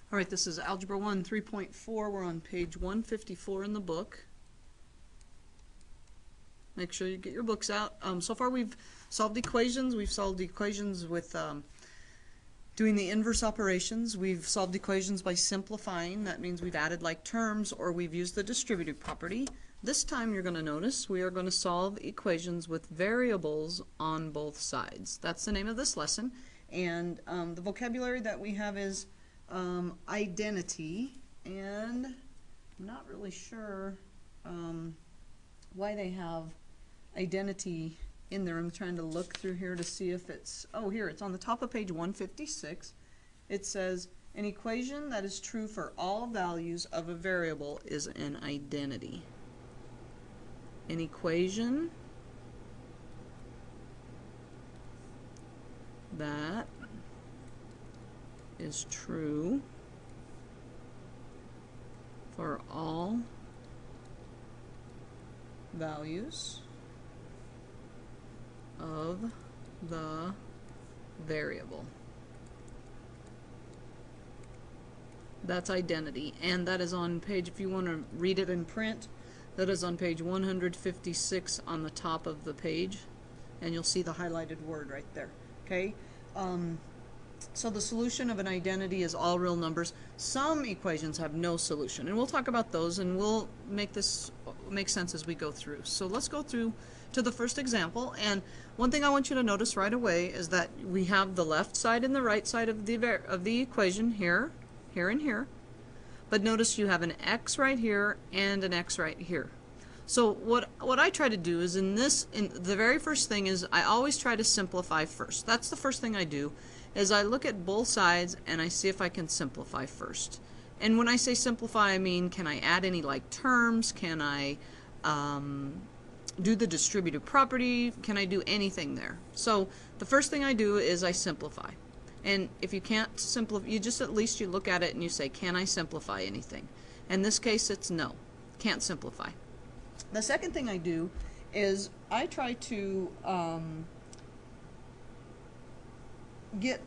All right, this is Algebra 1 3.4. We're on page 154 in the book. Make sure you get your books out. So far we've solved equations. We've solved equations with doing the inverse operations. We've solved equations by simplifying. That means we've added like terms, or we've used the distributive property. This time you're going to notice we are going to solve equations with variables on both sides. That's the name of this lesson. And the vocabulary that we have is identity, and I'm not really sure why they have identity in there. I'm trying to look through here to see if it's, oh, here, it's on the top of page 156. It says, an equation that is true for all values of a variable is an identity. An equation that is true for all values of the variable. That's identity, and that is on page, if you want to read it in print, that is on page 156 on the top of the page, and you'll see the highlighted word right there. Okay? So the solution of an identity is all real numbers. Some equations have no solution, and we'll talk about those, and we'll make this make sense as we go through. So let's go through to the first example, and one thing I want you to notice right away is that we have the left side and the right side of the equation here, here, and here. But notice you have an x right here and an x right here. So what I try to do is in the very first thing is I always try to simplify first. That's the first thing I do, is I look at both sides and I see if I can simplify first. And when I say simplify, I mean, can I add any like terms? Can I do the distributive property? Can I do anything there? So the first thing I do is I simplify. And if you can't simplify, you just at least you look at it and you say, can I simplify anything? In this case, it's no. Can't simplify. The second thing I do is I try to get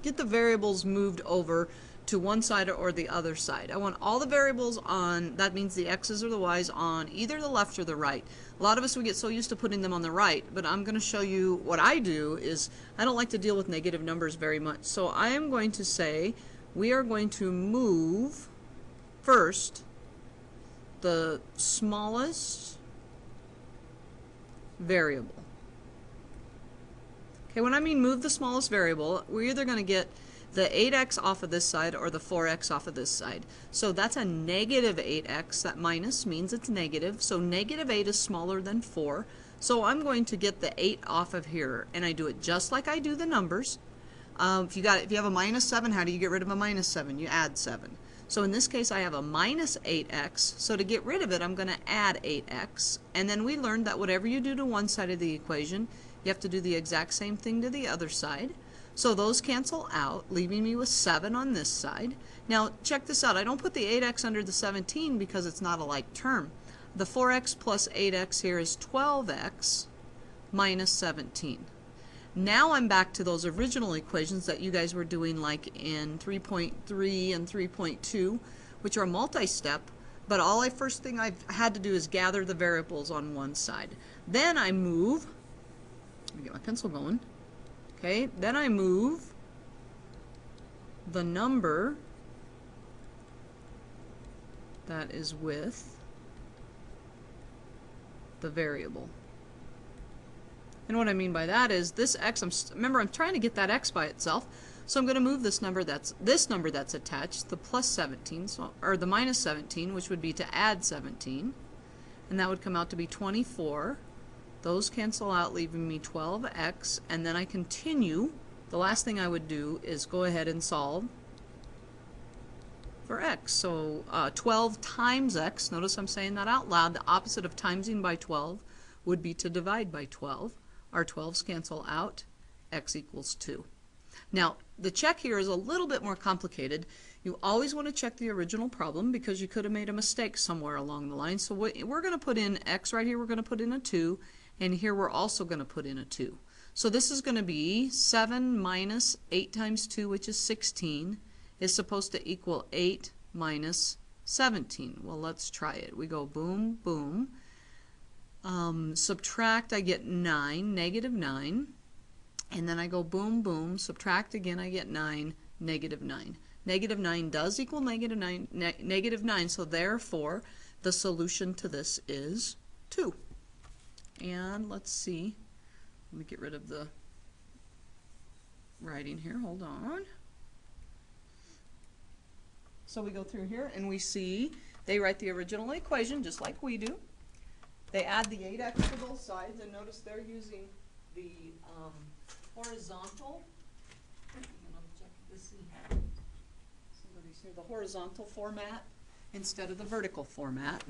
the variables moved over to one side or the other side. I want all the variables on, that means the x's or the y's, on either the left or the right. A lot of us, we get so used to putting them on the right, but I'm going to show you what I do is I don't like to deal with negative numbers very much. So I am going to say we are going to move first the smallest variable. Okay, when I mean move the smallest variable, we're either going to get the 8x off of this side or the 4x off of this side. So that's a negative 8x. That minus means it's negative. So negative 8 is smaller than 4. So I'm going to get the 8 off of here, and I do it just like I do the numbers. If you have a minus 7, how do you get rid of a minus 7? You add 7. So in this case, I have a minus 8x. So to get rid of it, I'm going to add 8x. And then we learned that whatever you do to one side of the equation, you have to do the exact same thing to the other side. So those cancel out, leaving me with 7 on this side. Now check this out. I don't put the 8x under the 17 because it's not a like term. The 4x plus 8x here is 12x minus 17. Now I'm back to those original equations that you guys were doing like in 3.3 and 3.2, which are multi-step, but first thing I've had to do is gather the variables on one side. Then I move, let me get my pencil going. Okay, then I move the number that is with the variable. And what I mean by that is this x, remember I'm trying to get that x by itself, so I'm going to move this number that's attached, the plus 17, or the minus 17, which would be to add 17, and that would come out to be 24. Those cancel out, leaving me 12x, and then I continue. The last thing I would do is go ahead and solve for x. So 12 times x, notice I'm saying that out loud, the opposite of timesing by 12 would be to divide by 12. Our 12s cancel out, x equals 2. Now, the check here is a little bit more complicated. You always want to check the original problem because you could have made a mistake somewhere along the line. So we're going to put in x right here, we're going to put in a 2, and here we're also going to put in a 2. So this is going to be 7 minus 8 times 2, which is 16, is supposed to equal 8 minus 17. Well, let's try it. We go boom, boom. Subtract, I get 9, negative 9. And then I go boom, boom, subtract again, I get 9, negative 9. Negative 9 does equal negative 9, so therefore the solution to this is 2. And let's see. Let me get rid of the writing here. Hold on. So we go through here and we see they write the original equation just like we do. They add the 8x to both sides, and notice they're using the horizontal. I'm going to check to see. Somebody's here. The horizontal format instead of the vertical format.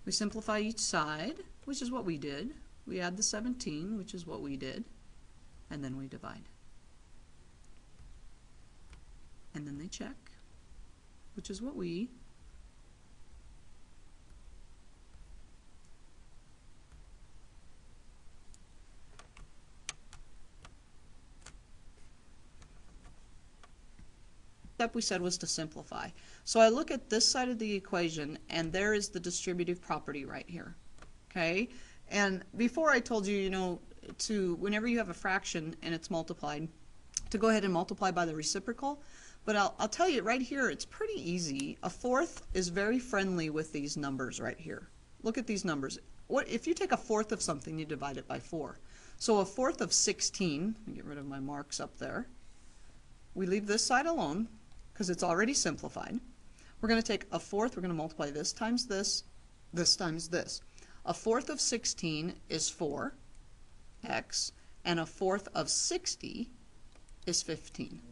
We simplify each side, which is what we did. We add the 17, which is what we did, and then we divide. And then they check, which is what we step we said was to simplify. So I look at this side of the equation, and there is the distributive property right here. Okay? And before I told you, you know, to whenever you have a fraction and it's multiplied, to go ahead and multiply by the reciprocal. But I'll tell you right here, it's pretty easy. A fourth is very friendly with these numbers right here. Look at these numbers. What if you take a fourth of something, you divide it by 4. So a fourth of 16, let me get rid of my marks up there. We leave this side alone because it's already simplified. We're going to take a fourth, we're going to multiply this times this times this. A fourth of 16 is 4x, and a fourth of 60 is 15.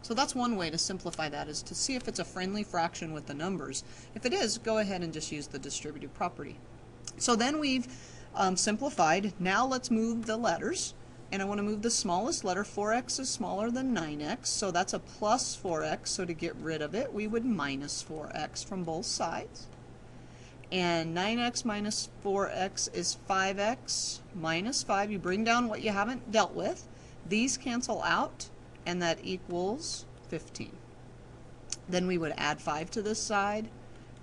So that's one way to simplify that, is to see if it's a friendly fraction with the numbers. If it is, go ahead and just use the distributive property. So then we've simplified. Now let's move the letters. And I want to move the smallest letter. 4x is smaller than 9x, so that's a plus 4x. So to get rid of it, we would minus 4x from both sides. And 9x minus 4x is 5x minus 5. You bring down what you haven't dealt with. These cancel out, and that equals 15. Then we would add 5 to this side,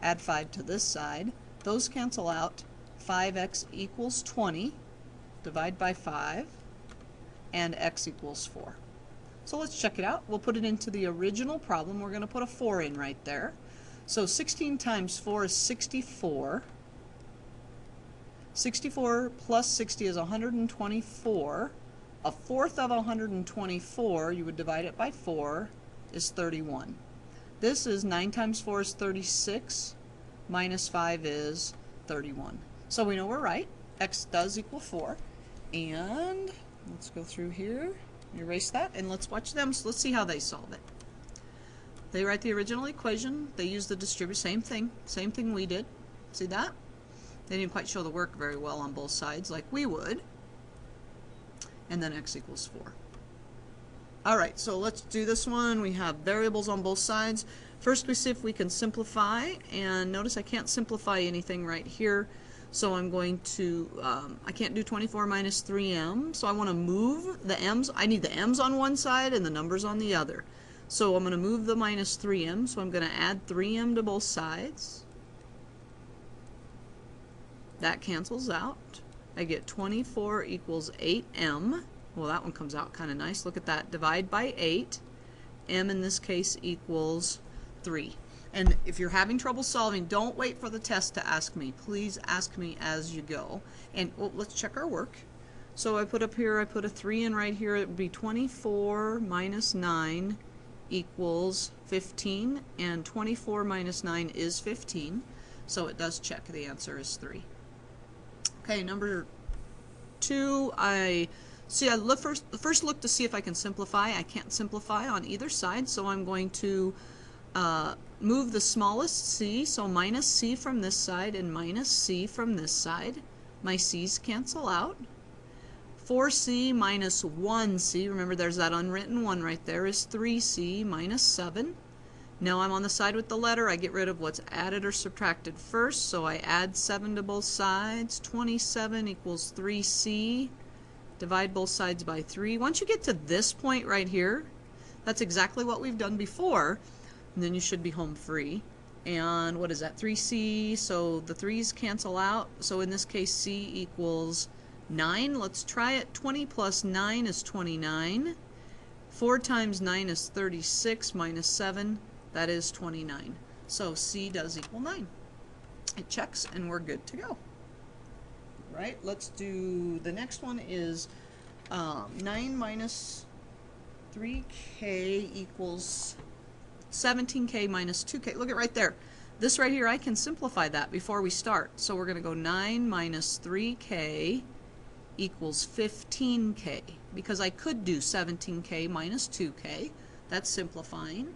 add 5 to this side. Those cancel out. 5x equals 20. Divide by 5. And x equals 4. So let's check it out. We'll put it into the original problem. We're going to put a 4 in right there. So 16 times 4 is 64. 64 plus 60 is 124. A fourth of 124, you would divide it by 4, is 31. This is 9 times 4 is 36, minus 5 is 31. So we know we're right. X does equal 4. And let's go through here, erase that, and let's watch them. So let's see how they solve it. They write the original equation. They use the distribute, same thing we did. See that? They didn't quite show the work very well on both sides like we would. And then x equals 4. Alright, so let's do this one. We have variables on both sides. First we see if we can simplify, and notice I can't simplify anything right here. So I'm going to, I can't do 24 minus 3m, so I want to move the m's. I need the m's on one side and the numbers on the other. So I'm going to move the minus 3m, so I'm going to add 3m to both sides. That cancels out. I get 24 equals 8m. Well, that one comes out kind of nice. Look at that. Divide by 8. M in this case equals 3. And if you're having trouble solving, don't wait for the test to ask me. Please ask me as you go. And well, let's check our work. So I put up here, I put a 3 in right here. It would be 24 minus 9 equals 15. And 24 minus 9 is 15. So it does check. The answer is 3. Okay, number 2, I look first look to see if I can simplify. I can't simplify on either side, so I'm going to move the smallest c, so minus c from this side and minus c from this side. My c's cancel out. 4c minus 1c, remember there's that unwritten 1 right there, is 3c minus 7. Now I'm on the side with the letter. I get rid of what's added or subtracted first, so I add 7 to both sides. 27 equals 3c divide both sides by 3. Once you get to this point right here, that's exactly what we've done before, and then you should be home free. And what is that, 3c, so the 3's cancel out, so in this case c equals 9. Let's try it. 20 plus 9 is 29. 4 times 9 is 36 minus 7, that is 29. So c does equal 9. It checks and we're good to go. Right, let's do the next one is 9 minus 3k equals 17k minus 2k. Look at right there. This right here, I can simplify that before we start. So we're going to go 9 minus 3k equals 15k, because I could do 17k minus 2k. That's simplifying.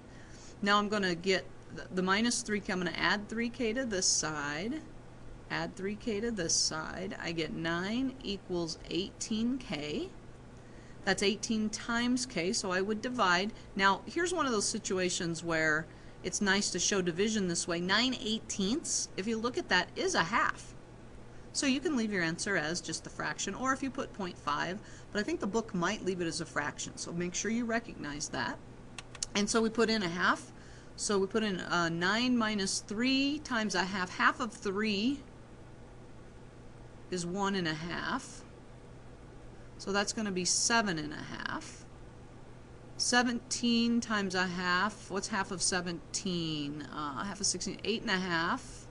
Now I'm going to get the minus 3k. I'm going to add 3k to this side. Add 3k to this side. I get 9 equals 18k. That's 18 times k, so I would divide. Now, here's one of those situations where it's nice to show division this way. 9/18, if you look at that, is a half. So you can leave your answer as just the fraction, or if you put 0.5, but I think the book might leave it as a fraction, so make sure you recognize that. And so we put in a half. So we put in 9 minus 3 times a half. Half of 3 is 1 1/2. So that's going to be 7 1/2. 17 times a half. What's half of 17? Half of 16. 8 1/2.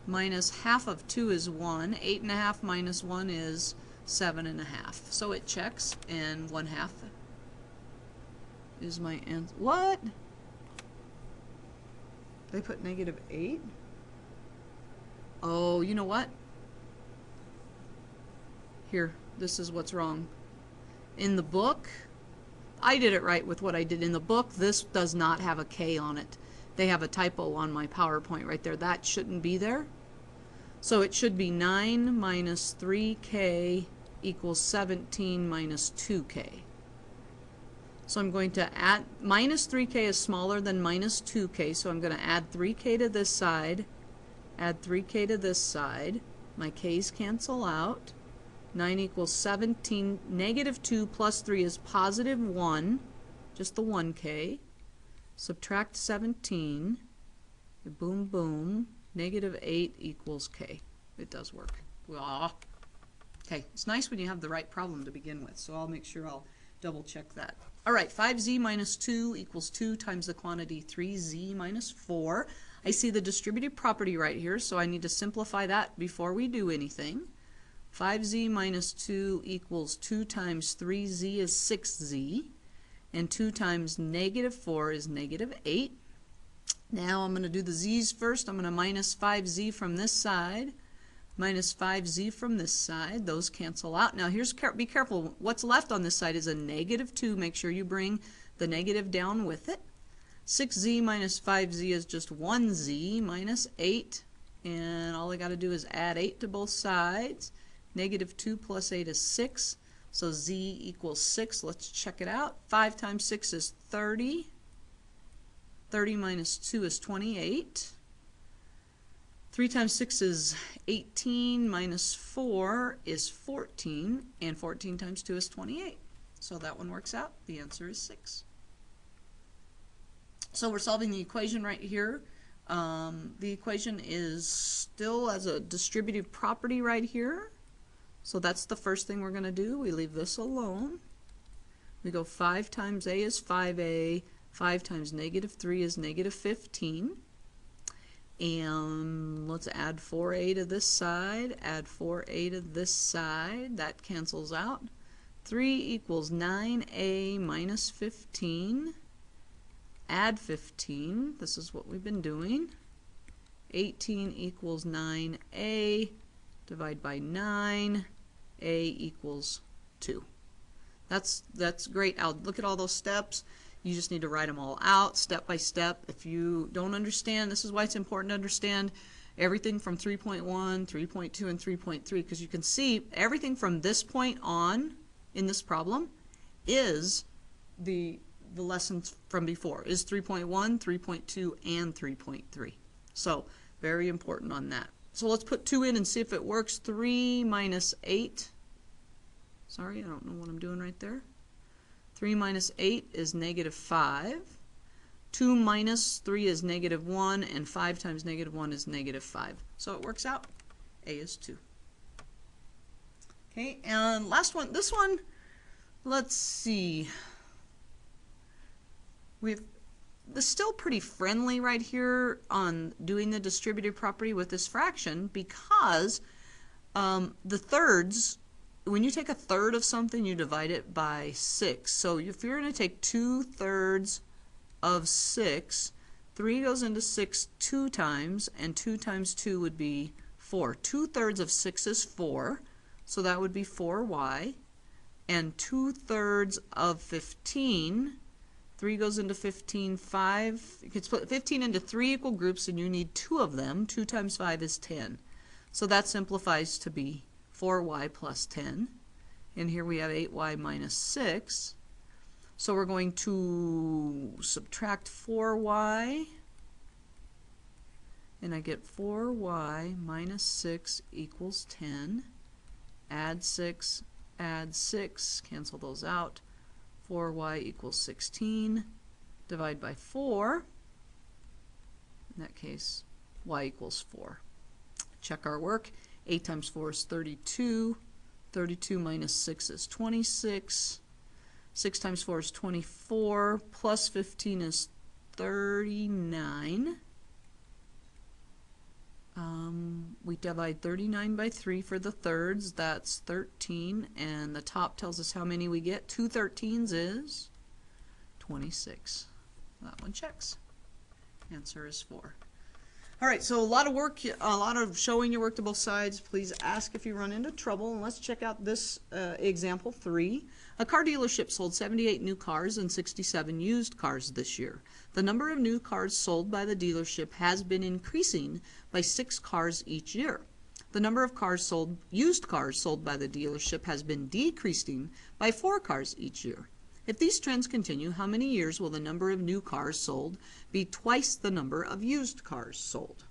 Minus half of 2 is 1. 8 1/2 minus 1 is 7 1/2. So it checks, and 1/2 is my answer. What? They put -8? Oh, you know what? Here, this is what's wrong. In the book, I did it right with what I did. In the book, this does not have a K on it. They have a typo on my PowerPoint right there. That shouldn't be there. So it should be 9 minus 3k equals 17 minus 2k. So I'm going to add, minus 3k is smaller than minus 2k, so I'm going to add 3k to this side, add 3k to this side. My k's cancel out. 9 equals 17. Negative 2 plus 3 is positive 1, just the 1k. Subtract 17. Boom, boom. Negative 8 equals k. It does work. Okay, it's nice when you have the right problem to begin with, so I'll make sure I'll double check that. Alright, 5z minus 2 equals 2 times the quantity 3z minus 4. I see the distributive property right here, so I need to simplify that before we do anything. 5z minus 2 equals 2 times 3z is 6z, and 2 times negative 4 is negative 8. Now I'm going to do the z's first. I'm going to minus 5z from this side, minus 5z from this side. Those cancel out. Now here's, be careful, what's left on this side is a negative 2. Make sure you bring the negative down with it. 6z minus 5z is just 1z minus 8, and all I got to do is add 8 to both sides. Negative 2 plus 8 is 6, so z equals 6. Let's check it out. 5 times 6 is 30. 30 minus 2 is 28. 3 times 6 is 18, minus 4 is 14, and 14 times 2 is 28. So that one works out. The answer is 6. So we're solving the equation right here. The equation is still as a distributive property right here. So that's the first thing we're going to do. We leave this alone. We go 5 times a is 5a. 5 times negative 3 is negative 15. And let's add 4a to this side. Add 4a to this side. That cancels out. 3 equals 9a minus 15. Add 15. This is what we've been doing. 18 equals 9a. Divide by 9. A equals 2. That's great. I'll look at all those steps. You just need to write them all out step by step. If you don't understand, this is why it's important to understand everything from 3.1, 3.2, and 3.3, because you can see everything from this point on in this problem is the lessons from before, is 3.1, 3.2, and 3.3. So very important on that. So let's put 2 in and see if it works. 3 minus 8 Sorry, I don't know what I'm doing right there. 3 minus 8 is negative 5. 2 minus 3 is negative 1, and 5 times negative 1 is negative 5. So it works out. A is 2. Okay, and last one. This one, let's see. This is still pretty friendly right here on doing the distributive property with this fraction, because the thirds, when you take a third of something, you divide it by 6. So if you're going to take 2/3 of 6, 3 goes into 6 2 times, and 2 times 2 would be 4. 2/3 of 6 is 4, so that would be 4y. And 2/3 of 15, 3 goes into 15, 5. You can split 15 into 3 equal groups, and you need 2 of them. 2 times 5 is 10. So that simplifies to be 4y plus 10. And here we have 8y minus 6. So we're going to subtract 4y, and I get 4y minus 6 equals 10. Add 6, cancel those out. 4y equals 16. Divide by 4. In that case, y equals 4. Check our work. 8 times 4 is 32. 32 minus 6 is 26. 6 times 4 is 24, plus 15 is 39. We divide 39 by 3 for the thirds, that's 13, and the top tells us how many we get. 2 13s is 26. That one checks. Answer is 4. Alright, so a lot of work, a lot of showing your work to both sides. Please ask if you run into trouble, and let's check out this example 3. A car dealership sold 78 new cars and 67 used cars this year. The number of new cars sold by the dealership has been increasing by 6 cars each year. The number of used cars sold by the dealership has been decreasing by 4 cars each year. If these trends continue, how many years will the number of new cars sold be twice the number of used cars sold?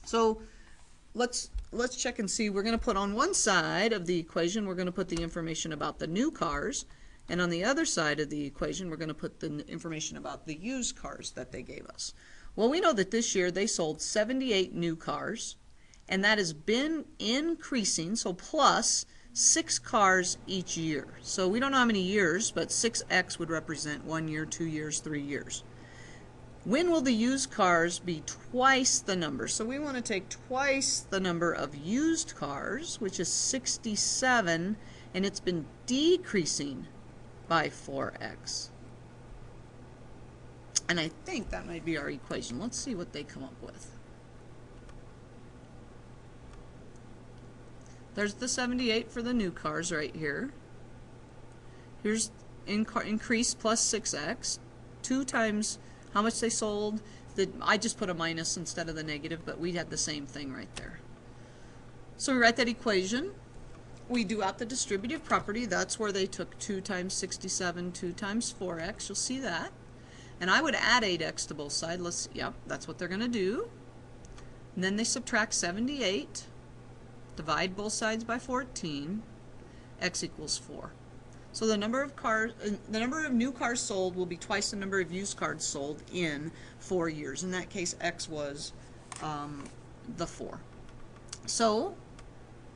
So let's check and see. We're going to put on one side of the equation, we're going to put the information about the new cars, and on the other side of the equation, we're going to put the information about the used cars that they gave us. Well, we know that this year they sold 78 new cars, and that has been increasing, so plus 6 cars each year. So we don't know how many years, but 6x would represent 1 year, 2 years, 3 years. When will the used cars be twice the number? So we want to take twice the number of used cars, which is 67, and it's been decreasing by 4x. And I think that might be our equation. Let's see what they come up with. There's the 78 for the new cars right here. Here's increase plus 6x. 2 times how much they sold. I just put a minus instead of the negative, but we had the same thing right there. So we write that equation. We do out the distributive property. That's where they took 2 times 67, 2 times 4x. You'll see that. And I would add 8x to both sides. Yep, that's what they're going to do. And then they subtract 78. Divide both sides by 14, x equals 4. So the number of new cars sold will be twice the number of used cars sold in 4 years. In that case, x was the 4. So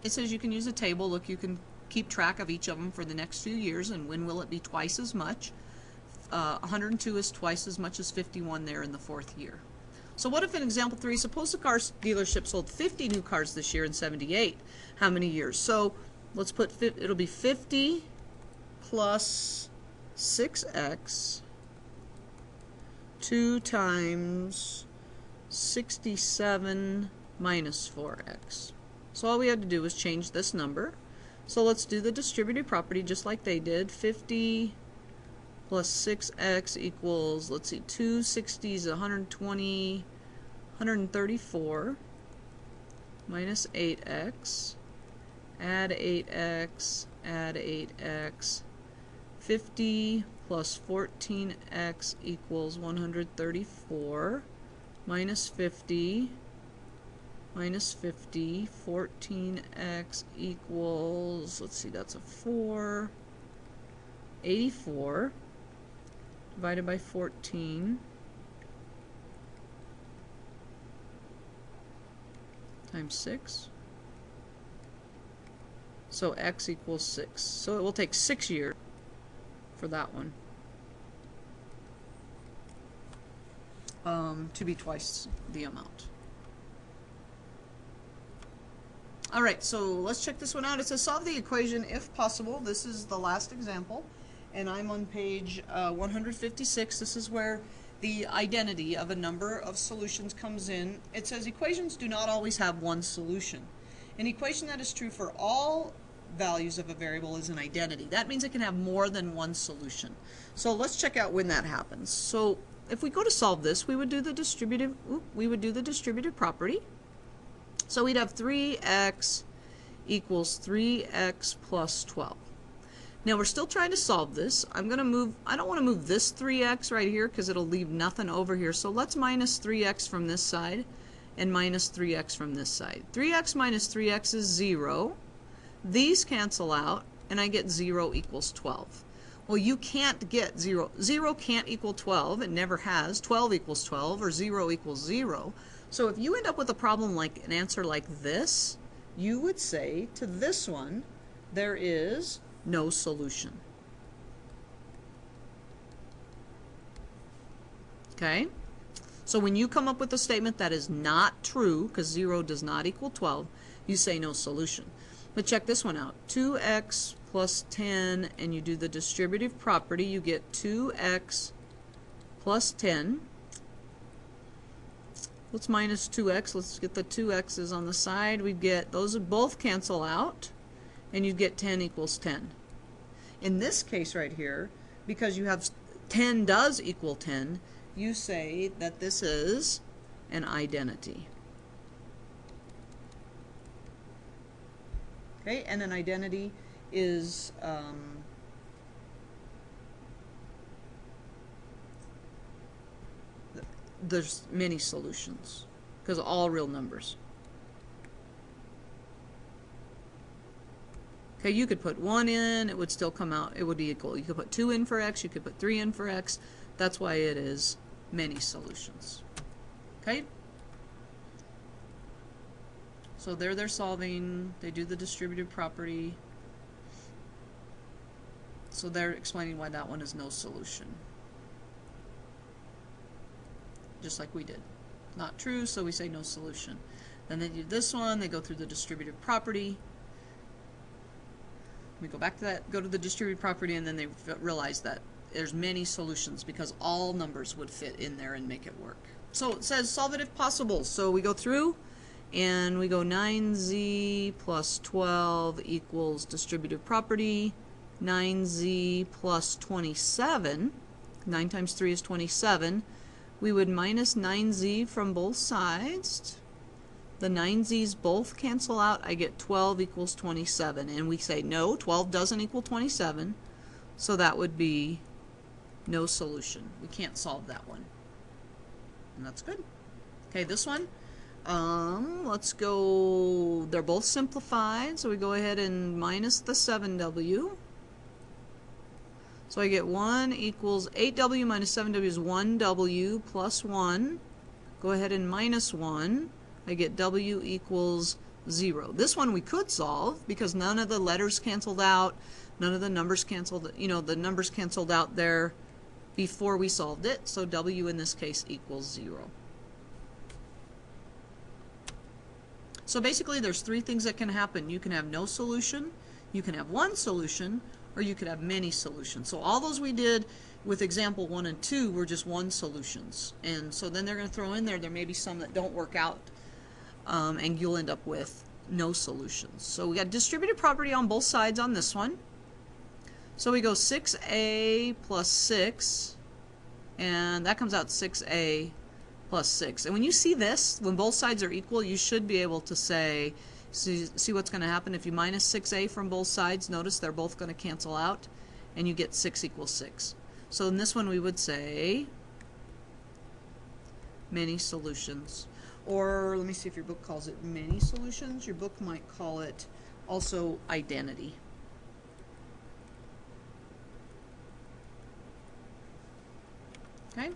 it says you can use a table. Look, you can keep track of each of them for the next few years, and when will it be twice as much? 102 is twice as much as 51 there in the 4th year. So what if in example 3, suppose the car dealership sold 50 new cars this year and 78. How many years? So let's put, it'll be 50 plus 6x 2 times 67 minus 4x. So all we had to do was change this number. So let's do the distributive property just like they did. 50 plus 6x equals, let's see, 260 is 120, 134 minus 8x, add 8x, add 8x, 50 plus 14x equals 134 minus 50 minus 50, 14x equals, let's see, that's a 4, 84 divided by 14 times 6. So x equals 6. So it will take 6 years for that one to be twice the amount. Alright, so let's check this one out. It says solve the equation if possible. This is the last example, and I'm on page 156. This is where the identity of a number of solutions comes in. It says equations do not always have one solution. An equation that is true for all values of a variable is an identity. That means it can have more than one solution. So let's check out when that happens. So if we go to solve this, we would do the distributive property. So we'd have 3x equals 3x plus 12. Now we're still trying to solve this. I don't want to move this 3x right here because it'll leave nothing over here. So let's minus 3x from this side and minus 3x from this side. 3x minus 3x is 0. These cancel out and I get 0 equals 12. Well, you can't get 0. 0 can't equal 12. It never has. 12 equals 12 or 0 equals 0. So if you end up with a problem like an answer like this, you would say to this one, there is no solution. Okay? So when you come up with a statement that is not true, because 0 does not equal 12, you say no solution. But check this one out. 2x plus 10, and you do the distributive property, you get 2x plus 10. Let's minus 2x. Let's get the 2x's on the side. We get, those both cancel out, and you get 10 equals 10. In this case right here, because you have 10 does equal 10, you say that this is an identity. Okay, and an identity is there's many solutions because all real numbers. Okay, you could put 1 in, it would still come out, it would be equal. You could put 2 in for x, you could put 3 in for x. That's why it is many solutions. Okay? So there they're solving, they do the distributive property. So they're explaining why that one is no solution. Just like we did. Not true, so we say no solution. Then they do this one, they go through the distributive property. We go back to that, go to the distributive property, and then they realize that there's many solutions because all numbers would fit in there and make it work. So it says solve it if possible. So we go through and we go 9z plus 12 equals distributive property. 9z plus 27. 9 times 3 is 27. We would minus 9z from both sides. The 9z's both cancel out. I get 12 equals 27. And we say no, 12 doesn't equal 27. So that would be no solution. We can't solve that one. And that's good. Okay, this one. Let's go, they're both simplified. So we go ahead and minus the 7w. So I get 1 equals 8w minus 7w is 1w plus 1. Go ahead and minus 1. I get w equals 0. This one we could solve because none of the letters canceled out, none of the numbers canceled, the numbers canceled out there before we solved it, so w in this case equals 0. So basically there's 3 things that can happen. You can have no solution, you can have one solution, or you could have many solutions. So all those we did with example 1 and 2 were just one solutions. And so then they're going to throw in there may be some that don't work out, and you'll end up with no solutions. So we got distributive property on both sides on this one. So we go 6a plus 6, and that comes out 6a plus 6. And when you see this, when both sides are equal, you should be able to say, see what's going to happen if you minus 6a from both sides. Notice they're both going to cancel out, and you get 6 equals 6. So in this one we would say many solutions. Or let me see if your book calls it many solutions. Your book might call it also identity. Okay?